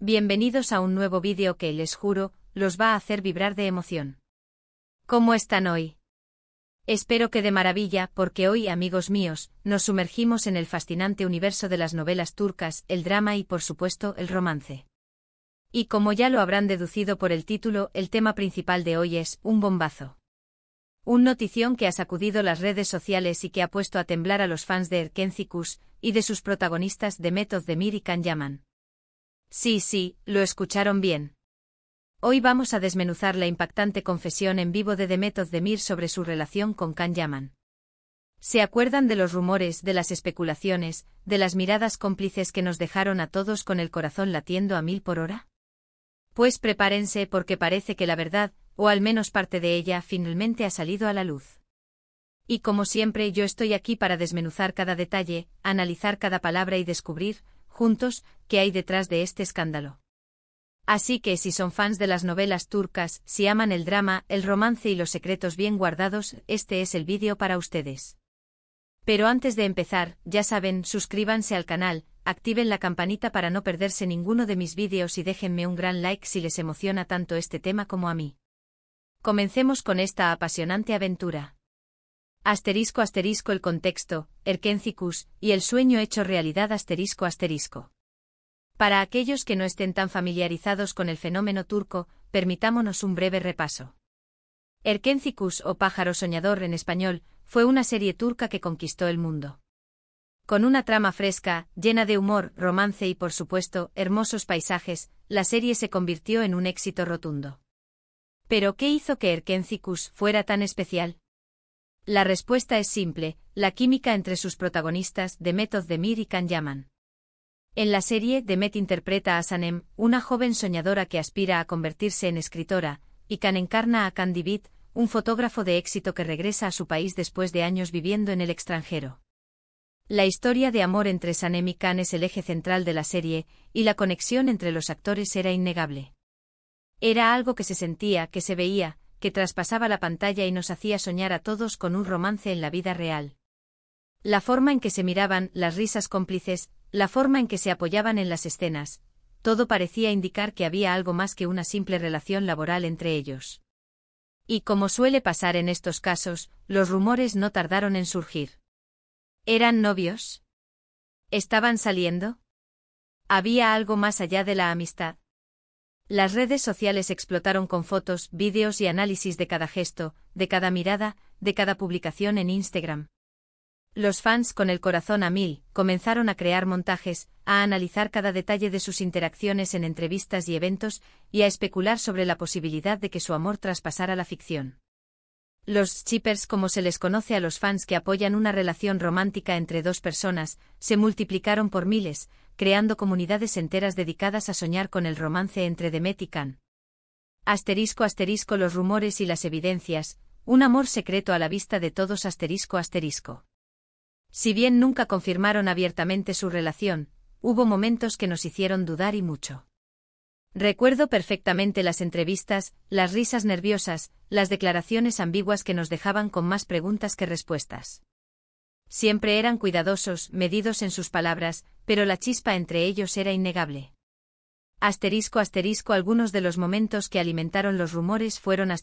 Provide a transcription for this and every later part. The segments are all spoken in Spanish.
Bienvenidos a un nuevo vídeo que, les juro, los va a hacer vibrar de emoción. ¿Cómo están hoy? Espero que de maravilla, porque hoy, amigos míos, nos sumergimos en el fascinante universo de las novelas turcas, el drama y, por supuesto, el romance. Y como ya lo habrán deducido por el título, el tema principal de hoy es un bombazo. Un notición que ha sacudido las redes sociales y que ha puesto a temblar a los fans de Erkenci Kuş y de sus protagonistas Demet Özdemir y Can Yaman. Sí, lo escucharon bien. Hoy vamos a desmenuzar la impactante confesión en vivo de Demet Özdemir sobre su relación con Can Yaman. ¿Se acuerdan de los rumores, de las especulaciones, de las miradas cómplices que nos dejaron a todos con el corazón latiendo a 1000 por hora? Pues prepárense porque parece que la verdad, o al menos parte de ella, finalmente ha salido a la luz. Y como siempre, yo estoy aquí para desmenuzar cada detalle, analizar cada palabra y descubrir, juntos, qué hay detrás de este escándalo. Así que si son fans de las novelas turcas, si aman el drama, el romance y los secretos bien guardados, este es el vídeo para ustedes. Pero antes de empezar, ya saben, suscríbanse al canal, activen la campanita para no perderse ninguno de mis vídeos y déjenme un gran like si les emociona tanto este tema como a mí. Comencemos con esta apasionante aventura. *** el contexto, Erkenci Kuş, y el sueño hecho realidad ***. Para aquellos que no estén tan familiarizados con el fenómeno turco, permitámonos un breve repaso. Erkenci Kuş o Pájaro Soñador en español, fue una serie turca que conquistó el mundo. Con una trama fresca, llena de humor, romance y por supuesto, hermosos paisajes, la serie se convirtió en un éxito rotundo. ¿Pero qué hizo que Erkenci Kuş fuera tan especial? La respuesta es simple, la química entre sus protagonistas, Demet Özdemir y Can Yaman. En la serie, Demet interpreta a Sanem, una joven soñadora que aspira a convertirse en escritora, y Can encarna a Can Divit, un fotógrafo de éxito que regresa a su país después de años viviendo en el extranjero. La historia de amor entre Sanem y Can es el eje central de la serie, y la conexión entre los actores era innegable. Era algo que se sentía, que se veía, que traspasaba la pantalla y nos hacía soñar a todos con un romance en la vida real. La forma en que se miraban, las risas cómplices, la forma en que se apoyaban en las escenas, todo parecía indicar que había algo más que una simple relación laboral entre ellos. Y como suele pasar en estos casos, los rumores no tardaron en surgir. ¿Eran novios? ¿Estaban saliendo? ¿Había algo más allá de la amistad? Las redes sociales explotaron con fotos, vídeos y análisis de cada gesto, de cada mirada, de cada publicación en Instagram. Los fans, con el corazón a 1000, comenzaron a crear montajes, a analizar cada detalle de sus interacciones en entrevistas y eventos, y a especular sobre la posibilidad de que su amor traspasara la ficción. Los shippers, como se les conoce a los fans que apoyan una relación romántica entre dos personas, se multiplicaron por miles, creando comunidades enteras dedicadas a soñar con el romance entre Demet y Can. *** Los rumores y las evidencias, un amor secreto a la vista de todos ***. Si bien nunca confirmaron abiertamente su relación, hubo momentos que nos hicieron dudar y mucho. Recuerdo perfectamente las entrevistas, las risas nerviosas, las declaraciones ambiguas que nos dejaban con más preguntas que respuestas. Siempre eran cuidadosos, medidos en sus palabras, pero la chispa entre ellos era innegable. Algunos de los momentos que alimentaron los rumores fueron ***.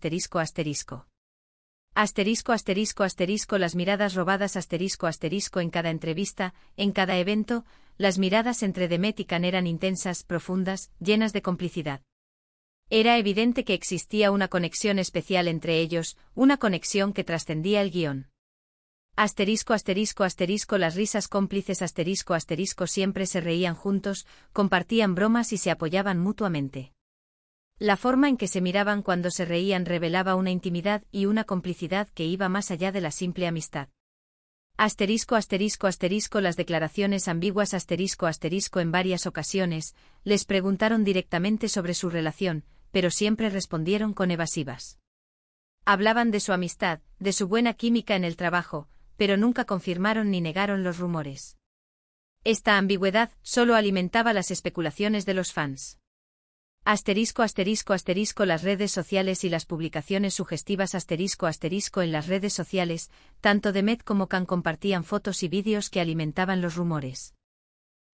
Las miradas robadas *** en cada entrevista, en cada evento, las miradas entre Demet y Can eran intensas, profundas, llenas de complicidad. Era evidente que existía una conexión especial entre ellos, una conexión que trascendía el guión. ***. Las risas cómplices *** siempre se reían juntos, compartían bromas y se apoyaban mutuamente. La forma en que se miraban cuando se reían revelaba una intimidad y una complicidad que iba más allá de la simple amistad. ***. Las declaraciones ambiguas *** en varias ocasiones, les preguntaron directamente sobre su relación, pero siempre respondieron con evasivas. Hablaban de su amistad, de su buena química en el trabajo, pero nunca confirmaron ni negaron los rumores. Esta ambigüedad solo alimentaba las especulaciones de los fans. ***. Las redes sociales y las publicaciones sugestivas *** en las redes sociales, tanto Demet como Can compartían fotos y vídeos que alimentaban los rumores.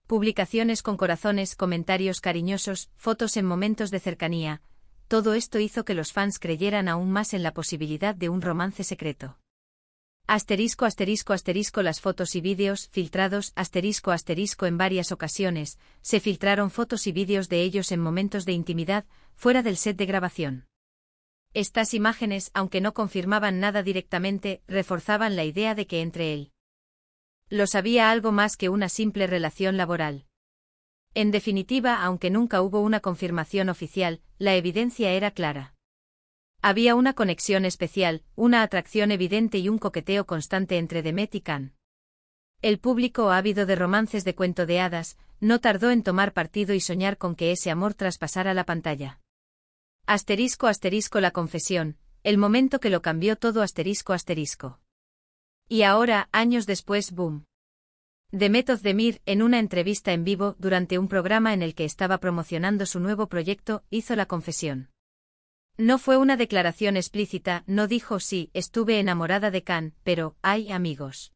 Publicaciones con corazones, comentarios cariñosos, fotos en momentos de cercanía. Todo esto hizo que los fans creyeran aún más en la posibilidad de un romance secreto. Asterisco asterisco asterisco las fotos y vídeos filtrados asterisco asterisco en varias ocasiones, se filtraron fotos y vídeos de ellos en momentos de intimidad, fuera del set de grabación. Estas imágenes, aunque no confirmaban nada directamente, reforzaban la idea de que entre él los había algo más que una simple relación laboral. En definitiva, aunque nunca hubo una confirmación oficial, la evidencia era clara. Había una conexión especial, una atracción evidente y un coqueteo constante entre Demet y Can. El público ávido de romances de cuento de hadas, no tardó en tomar partido y soñar con que ese amor traspasara la pantalla. Asterisco asterisco la confesión, el momento que lo cambió todo asterisco asterisco. Y ahora, años después, boom. Demet Özdemir, en una entrevista en vivo durante un programa en el que estaba promocionando su nuevo proyecto, hizo la confesión. No fue una declaración explícita, no dijo sí, estuve enamorada de Can, pero, ay amigos.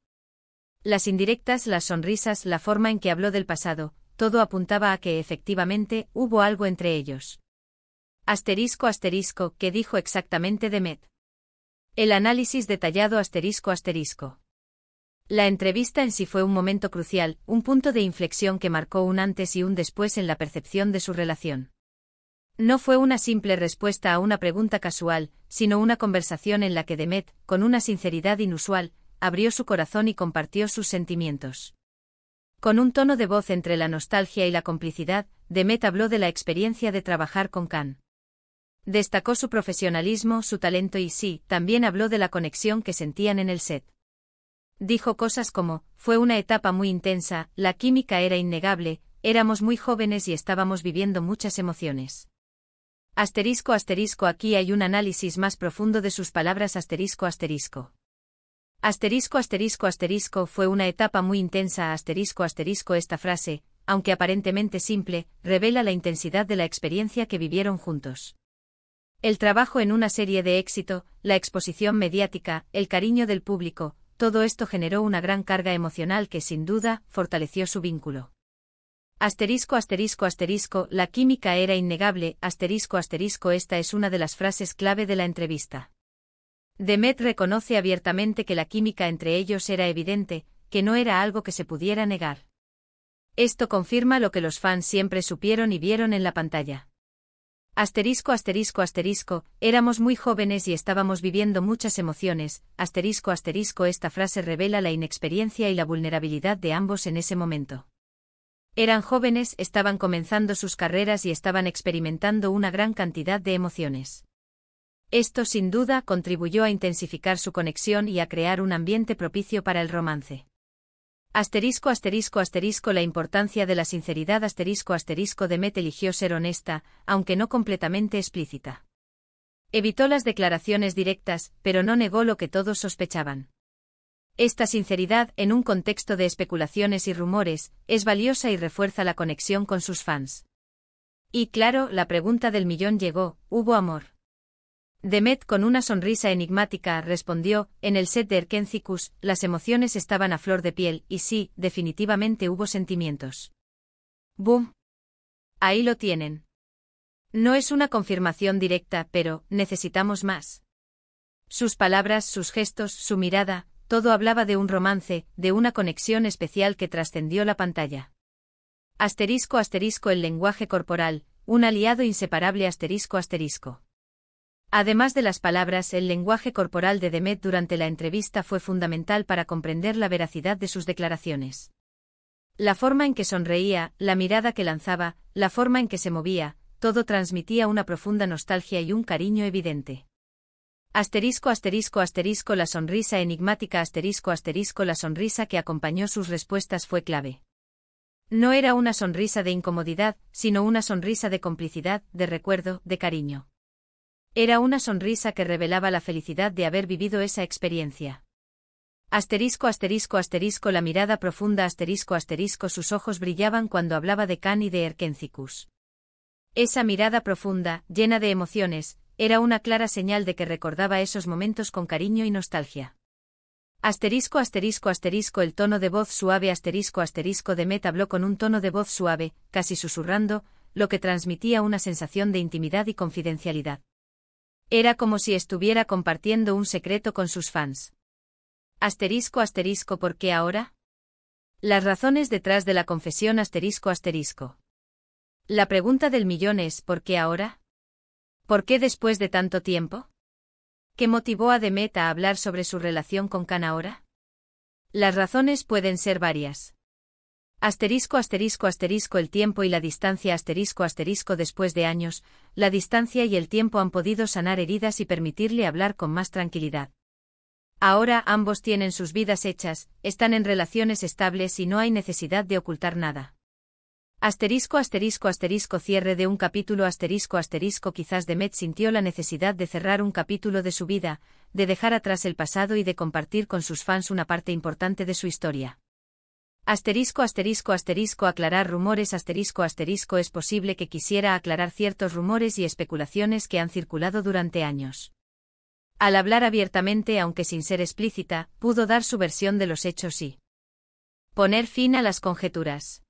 Las indirectas, las sonrisas, la forma en que habló del pasado, todo apuntaba a que efectivamente hubo algo entre ellos. Asterisco asterisco, ¿qué dijo exactamente Demet? El análisis detallado asterisco asterisco. La entrevista en sí fue un momento crucial, un punto de inflexión que marcó un antes y un después en la percepción de su relación. No fue una simple respuesta a una pregunta casual, sino una conversación en la que Demet, con una sinceridad inusual, abrió su corazón y compartió sus sentimientos. Con un tono de voz entre la nostalgia y la complicidad, Demet habló de la experiencia de trabajar con Can. Destacó su profesionalismo, su talento y sí, también habló de la conexión que sentían en el set. Dijo cosas como, fue una etapa muy intensa, la química era innegable, éramos muy jóvenes y estábamos viviendo muchas emociones. Asterisco asterisco aquí hay un análisis más profundo de sus palabras asterisco asterisco. Asterisco asterisco asterisco fue una etapa muy intensa asterisco asterisco esta frase, aunque aparentemente simple, revela la intensidad de la experiencia que vivieron juntos. El trabajo en una serie de éxito, la exposición mediática, el cariño del público, todo esto generó una gran carga emocional que sin duda fortaleció su vínculo. Asterisco asterisco asterisco, la química era innegable, asterisco asterisco esta es una de las frases clave de la entrevista. Demet reconoce abiertamente que la química entre ellos era evidente, que no era algo que se pudiera negar. Esto confirma lo que los fans siempre supieron y vieron en la pantalla. Asterisco asterisco asterisco, éramos muy jóvenes y estábamos viviendo muchas emociones, asterisco asterisco esta frase revela la inexperiencia y la vulnerabilidad de ambos en ese momento. Eran jóvenes, estaban comenzando sus carreras y estaban experimentando una gran cantidad de emociones. Esto sin duda contribuyó a intensificar su conexión y a crear un ambiente propicio para el romance. Asterisco asterisco asterisco la importancia de la sinceridad asterisco asterisco Demet eligió ser honesta, aunque no completamente explícita. Evitó las declaraciones directas, pero no negó lo que todos sospechaban. Esta sinceridad, en un contexto de especulaciones y rumores, es valiosa y refuerza la conexión con sus fans. Y claro, la pregunta del millón llegó, ¿hubo amor? Demet con una sonrisa enigmática respondió, en el set de Erkencikus, las emociones estaban a flor de piel, y sí, definitivamente hubo sentimientos. ¡Boom! Ahí lo tienen. No es una confirmación directa, pero, necesitamos más. Sus palabras, sus gestos, su mirada, todo hablaba de un romance, de una conexión especial que trascendió la pantalla. Asterisco asterisco el lenguaje corporal, un aliado inseparable asterisco asterisco. Además de las palabras, el lenguaje corporal de Demet durante la entrevista fue fundamental para comprender la veracidad de sus declaraciones. La forma en que sonreía, la mirada que lanzaba, la forma en que se movía, todo transmitía una profunda nostalgia y un cariño evidente. Asterisco asterisco asterisco la sonrisa enigmática asterisco asterisco la sonrisa que acompañó sus respuestas fue clave. No era una sonrisa de incomodidad, sino una sonrisa de complicidad, de recuerdo, de cariño. Era una sonrisa que revelaba la felicidad de haber vivido esa experiencia. Asterisco asterisco asterisco la mirada profunda asterisco asterisco sus ojos brillaban cuando hablaba de Can y de Erkencikus. Esa mirada profunda, llena de emociones, era una clara señal de que recordaba esos momentos con cariño y nostalgia. Asterisco asterisco asterisco el tono de voz suave asterisco asterisco Demet habló con un tono de voz suave, casi susurrando, lo que transmitía una sensación de intimidad y confidencialidad. Era como si estuviera compartiendo un secreto con sus fans. Asterisco asterisco ¿por qué ahora? Las razones detrás de la confesión asterisco asterisco. La pregunta del millón es ¿por qué ahora? ¿Por qué después de tanto tiempo? ¿Qué motivó a Demet a hablar sobre su relación con Khan ahora? Las razones pueden ser varias. Asterisco asterisco asterisco el tiempo y la distancia asterisco asterisco después de años, la distancia y el tiempo han podido sanar heridas y permitirle hablar con más tranquilidad. Ahora ambos tienen sus vidas hechas, están en relaciones estables y no hay necesidad de ocultar nada. Asterisco asterisco asterisco cierre de un capítulo asterisco asterisco quizás Demet sintió la necesidad de cerrar un capítulo de su vida, de dejar atrás el pasado y de compartir con sus fans una parte importante de su historia. Asterisco asterisco asterisco aclarar rumores asterisco asterisco es posible que quisiera aclarar ciertos rumores y especulaciones que han circulado durante años. Al hablar abiertamente aunque sin ser explícita, pudo dar su versión de los hechos y poner fin a las conjeturas.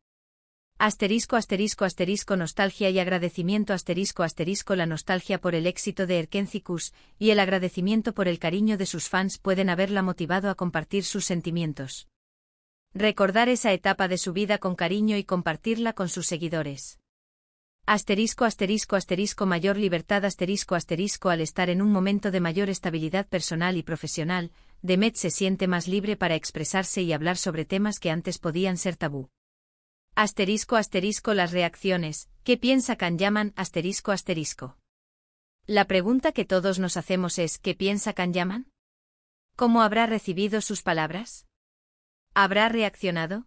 Asterisco asterisco asterisco nostalgia y agradecimiento asterisco asterisco la nostalgia por el éxito de Erkencikus y el agradecimiento por el cariño de sus fans pueden haberla motivado a compartir sus sentimientos. Recordar esa etapa de su vida con cariño y compartirla con sus seguidores. Asterisco asterisco asterisco mayor libertad asterisco asterisco al estar en un momento de mayor estabilidad personal y profesional, Demet se siente más libre para expresarse y hablar sobre temas que antes podían ser tabú. Asterisco asterisco las reacciones, ¿qué piensa Khan Yaman asterisco asterisco? La pregunta que todos nos hacemos es ¿qué piensa Khan Yaman? ¿Cómo habrá recibido sus palabras? ¿Habrá reaccionado?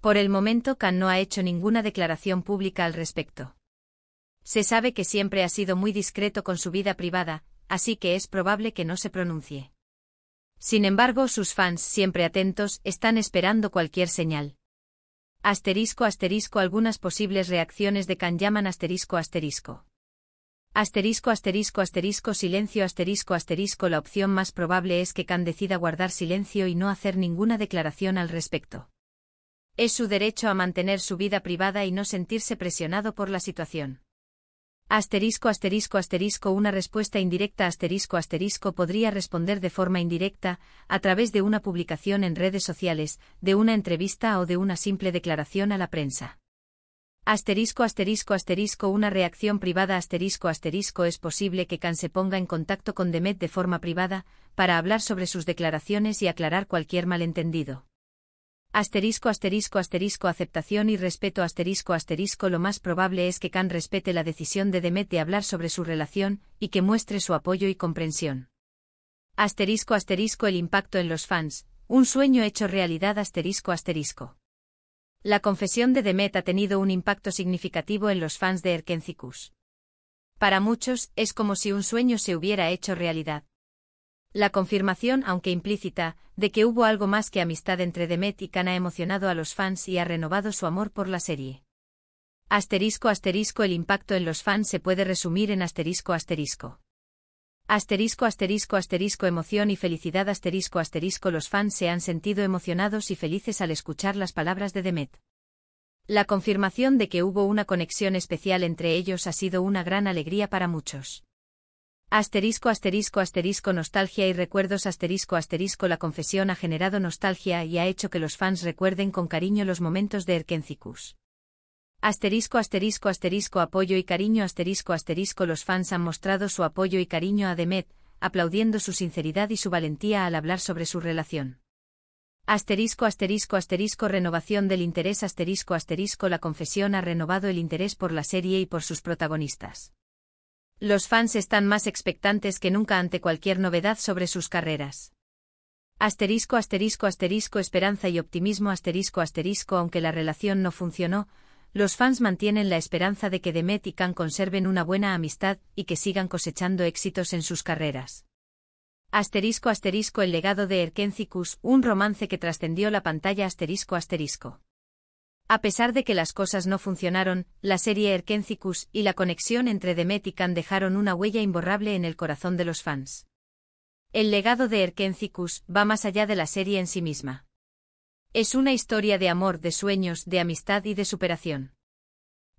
Por el momento Khan no ha hecho ninguna declaración pública al respecto. Se sabe que siempre ha sido muy discreto con su vida privada, así que es probable que no se pronuncie. Sin embargo, sus fans, siempre atentos, están esperando cualquier señal. Asterisco asterisco algunas posibles reacciones de Khan Yaman asterisco asterisco. Asterisco asterisco asterisco silencio asterisco asterisco la opción más probable es que Khan decida guardar silencio y no hacer ninguna declaración al respecto. Es su derecho a mantener su vida privada y no sentirse presionado por la situación. Asterisco asterisco asterisco una respuesta indirecta asterisco asterisco podría responder de forma indirecta, a través de una publicación en redes sociales, de una entrevista o de una simple declaración a la prensa. Asterisco asterisco asterisco una reacción privada asterisco asterisco es posible que Khan se ponga en contacto con Demet de forma privada, para hablar sobre sus declaraciones y aclarar cualquier malentendido. Asterisco asterisco asterisco aceptación y respeto asterisco asterisco lo más probable es que Khan respete la decisión de Demet de hablar sobre su relación, y que muestre su apoyo y comprensión. Asterisco asterisco el impacto en los fans, un sueño hecho realidad asterisco asterisco. La confesión de Demet ha tenido un impacto significativo en los fans de Erkencikus. Para muchos, es como si un sueño se hubiera hecho realidad. La confirmación, aunque implícita, de que hubo algo más que amistad entre Demet y Khan ha emocionado a los fans y ha renovado su amor por la serie. Asterisco asterisco el impacto en los fans se puede resumir en asterisco asterisco. Asterisco asterisco asterisco emoción y felicidad asterisco asterisco los fans se han sentido emocionados y felices al escuchar las palabras de Demet. La confirmación de que hubo una conexión especial entre ellos ha sido una gran alegría para muchos. Asterisco asterisco asterisco nostalgia y recuerdos asterisco asterisco la confesión ha generado nostalgia y ha hecho que los fans recuerden con cariño los momentos de Erkencikus. Asterisco asterisco asterisco apoyo y cariño asterisco asterisco los fans han mostrado su apoyo y cariño a Demet, aplaudiendo su sinceridad y su valentía al hablar sobre su relación. Asterisco asterisco asterisco renovación del interés asterisco asterisco la confesión ha renovado el interés por la serie y por sus protagonistas. Los fans están más expectantes que nunca ante cualquier novedad sobre sus carreras. Asterisco asterisco asterisco esperanza y optimismo asterisco asterisco aunque la relación no funcionó, los fans mantienen la esperanza de que Demet y Khan conserven una buena amistad y que sigan cosechando éxitos en sus carreras. Asterisco asterisco el legado de Erkencikus, un romance que trascendió la pantalla asterisco asterisco. A pesar de que las cosas no funcionaron, la serie Erkencikus y la conexión entre Demet y Khan dejaron una huella imborrable en el corazón de los fans. El legado de Erkencicus va más allá de la serie en sí misma. Es una historia de amor, de sueños, de amistad y de superación.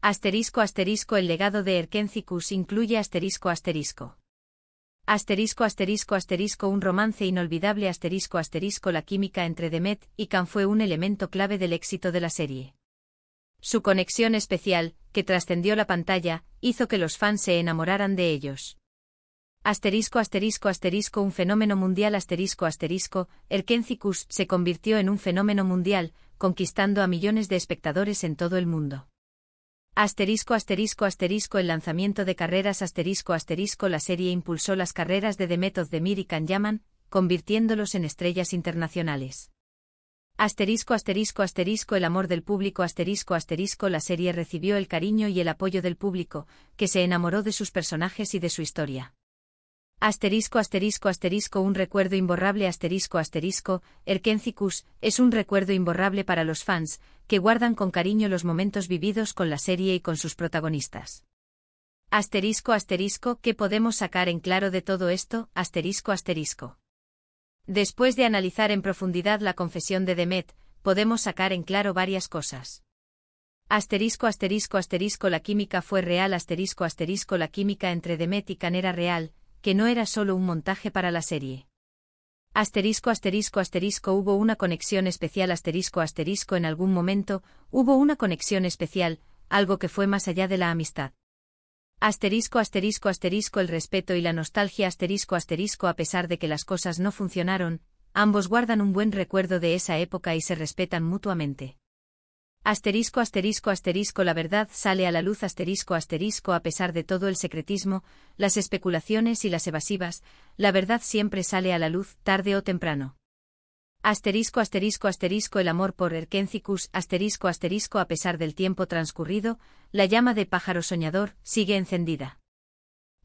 Asterisco asterisco el legado de Erkencicus incluye asterisco asterisco. Asterisco asterisco asterisco un romance inolvidable asterisco asterisco la química entre Demet y Can fue un elemento clave del éxito de la serie. Su conexión especial, que trascendió la pantalla, hizo que los fans se enamoraran de ellos. Asterisco asterisco asterisco un fenómeno mundial asterisco asterisco, Erkencicus se convirtió en un fenómeno mundial, conquistando a millones de espectadores en todo el mundo. Asterisco asterisco asterisco el lanzamiento de carreras asterisco asterisco la serie impulsó las carreras de Demet Özdemir y Can Yaman, convirtiéndolos en estrellas internacionales. Asterisco asterisco asterisco el amor del público asterisco asterisco la serie recibió el cariño y el apoyo del público, que se enamoró de sus personajes y de su historia. Asterisco asterisco asterisco un recuerdo imborrable asterisco asterisco, Erkencicus es un recuerdo imborrable para los fans, que guardan con cariño los momentos vividos con la serie y con sus protagonistas. Asterisco asterisco ¿qué podemos sacar en claro de todo esto? Asterisco asterisco. Después de analizar en profundidad la confesión de Demet, podemos sacar en claro varias cosas. Asterisco asterisco asterisco la química fue real asterisco asterisco la química entre Demet y Can era real, que no era solo un montaje para la serie. Asterisco asterisco asterisco hubo una conexión especial asterisco asterisco en algún momento, hubo una conexión especial, algo que fue más allá de la amistad. Asterisco asterisco asterisco el respeto y la nostalgia asterisco asterisco a pesar de que las cosas no funcionaron, ambos guardan un buen recuerdo de esa época y se respetan mutuamente. Asterisco asterisco asterisco la verdad sale a la luz asterisco asterisco a pesar de todo el secretismo, las especulaciones y las evasivas, la verdad siempre sale a la luz, tarde o temprano. Asterisco asterisco asterisco el amor por Erkencicus asterisco asterisco a pesar del tiempo transcurrido, la llama de pájaro soñador sigue encendida.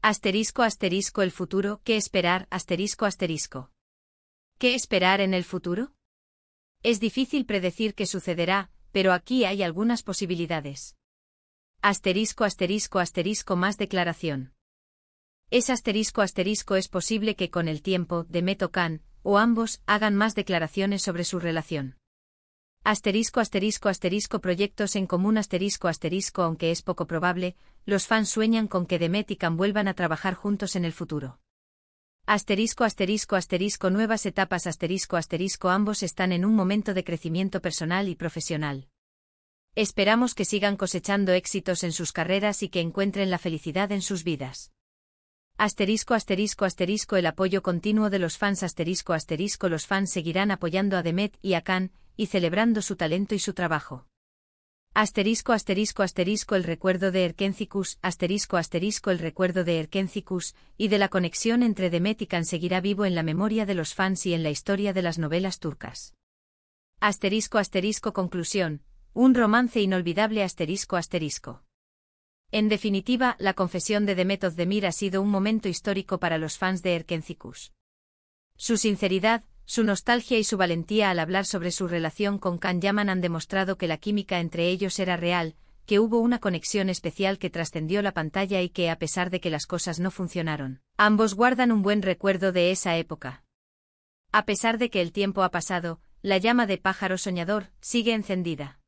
Asterisco asterisco el futuro, ¿qué esperar? Asterisco asterisco. ¿Qué esperar en el futuro? Es difícil predecir qué sucederá, pero aquí hay algunas posibilidades. Asterisco asterisco asterisco más declaración. Es asterisco asterisco es posible que con el tiempo, Demet o Can, o ambos, hagan más declaraciones sobre su relación. Asterisco asterisco asterisco proyectos en común asterisco asterisco aunque es poco probable, los fans sueñan con que Demet y Can vuelvan a trabajar juntos en el futuro. Asterisco asterisco asterisco nuevas etapas asterisco asterisco ambos están en un momento de crecimiento personal y profesional. Esperamos que sigan cosechando éxitos en sus carreras y que encuentren la felicidad en sus vidas. Asterisco asterisco asterisco el apoyo continuo de los fans asterisco asterisco los fans seguirán apoyando a Demet y a Can, y celebrando su talento y su trabajo. Asterisco asterisco asterisco el recuerdo de Erkencicus asterisco asterisco el recuerdo de Erkencicus y de la conexión entre Demet y Can seguirá vivo en la memoria de los fans y en la historia de las novelas turcas. Asterisco asterisco conclusión, un romance inolvidable asterisco asterisco. En definitiva, la confesión de Demet Özdemir ha sido un momento histórico para los fans de Erkencicus. Su sinceridad, su nostalgia y su valentía al hablar sobre su relación con Can Yaman han demostrado que la química entre ellos era real, que hubo una conexión especial que trascendió la pantalla y que a pesar de que las cosas no funcionaron, ambos guardan un buen recuerdo de esa época. A pesar de que el tiempo ha pasado, la llama de pájaro soñador sigue encendida.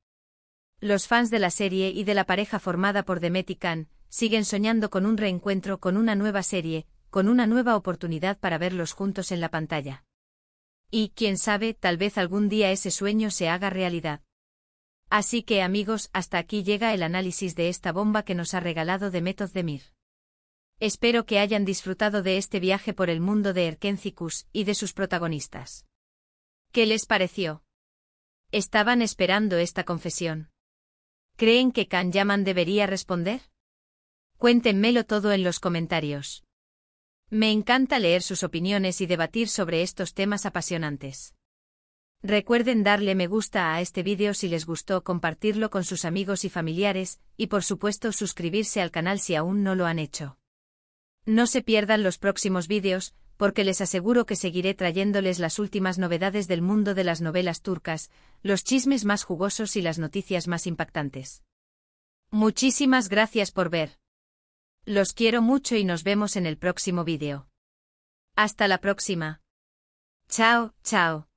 Los fans de la serie y de la pareja formada por Demet y Can siguen soñando con un reencuentro, con una nueva serie, con una nueva oportunidad para verlos juntos en la pantalla. Y, quién sabe, tal vez algún día ese sueño se haga realidad. Así que amigos, hasta aquí llega el análisis de esta bomba que nos ha regalado Demet Özdemir. Espero que hayan disfrutado de este viaje por el mundo de Erkencicus y de sus protagonistas. ¿Qué les pareció? ¿Estaban esperando esta confesión? ¿Creen que Can Yaman debería responder? Cuéntenmelo todo en los comentarios. Me encanta leer sus opiniones y debatir sobre estos temas apasionantes. Recuerden darle me gusta a este vídeo si les gustó, compartirlo con sus amigos y familiares, y por supuesto suscribirse al canal si aún no lo han hecho. No se pierdan los próximos vídeos, porque les aseguro que seguiré trayéndoles las últimas novedades del mundo de las novelas turcas, los chismes más jugosos y las noticias más impactantes. Muchísimas gracias por ver. Los quiero mucho y nos vemos en el próximo vídeo. Hasta la próxima. Chao, chao.